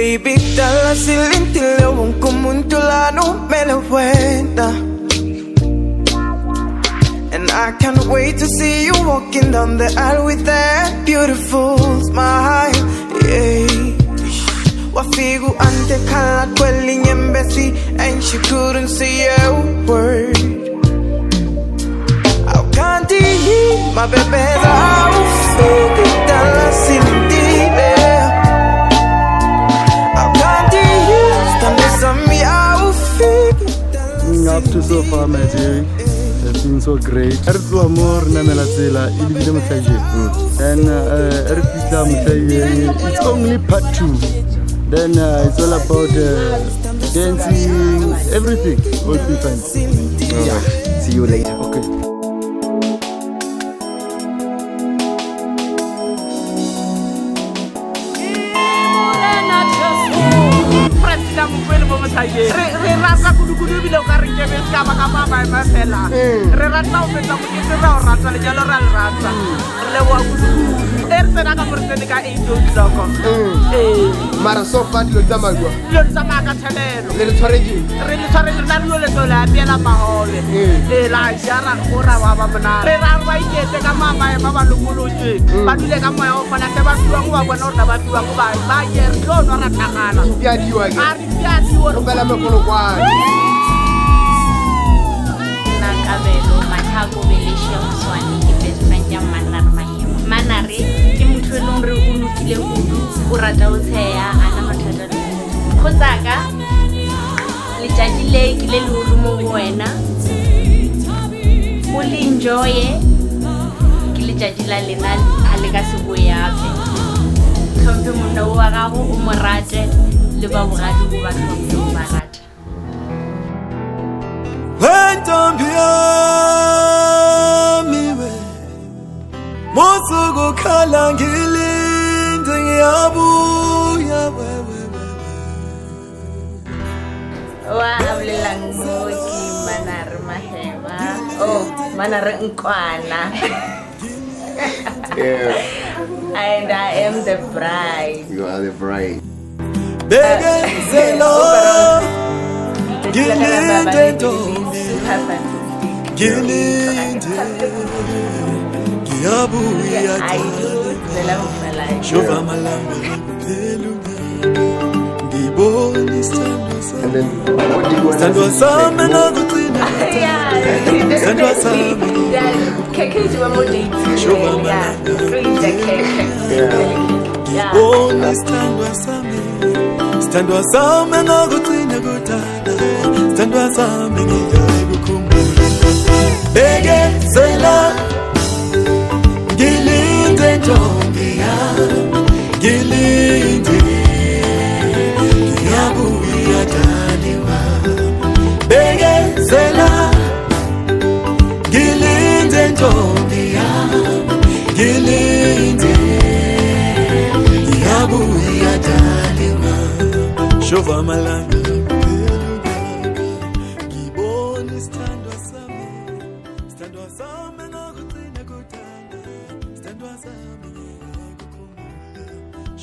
Baby, dala silintile wonkumuntu lanu mele wenda. And I can't wait to see you walking down the aisle with that beautiful smile. Yeah. Wafigu ante kala dwelling embassy, and she couldn't say a word. How can't he, my baby, how figure dala silintile. Up to so far, my dear. It's been so great. Ertu amor na melatsela ilibile motlaje. And it's only part 2. Then it's all about dancing, everything. Will be fine. Yeah. See you later. Okay. Mara so far lo tsamagwa. Lo tsamaka thelelo. Le tshwarege. Re le tshwarege nna lo le tsola pela mahole. Le la jara gora wa ba mona. Re ra ba iketse ka mama ya ba lokolotse. Ba dule ka moya o fana ke ba tsuwa go ba bona re ba tsuwa go ba ye re lo no ra thagana. Ya diwa ke. A re ya diwa Go bela mekolo kwa. Nakabelo Mathako Beleshe Mswani ke best friend ya Manare Mahema. Manare ke motho le re o lokile kudu o rata o tsheya ana mathata le go tsaka le tjadi le ke le luru mo wena o le enjoy ke le tjadi la lena a le ka se go yape tlhompe monna wa gago o mo rate le ba bogadi go ba tlhompe o ba rate Mosuku khala ngilinde ngiyabuya wewe. Wa hablelang mo ke Manare Mahema. Oh, Manare Nkoana. Yeah. And I am the bride. You are the bride. Begenzelo ngilinde ntombi ngilinde ngiyabuya shova malanga ngibona isithando And then what do you want to sami ngakugcina isithando sami shova malanga ngibona isithando sami ngakugcina kudala isithando sami ngiyakukhumbula bekezela ngilinde ntombi yami ngilinde ngiyabuya dani wami bekezela ngilinde ntombi yami ngilinde ngiyabuya dani wami shova amalanga ngibona isithandwa sami ngakugcina kudala isithandwa sami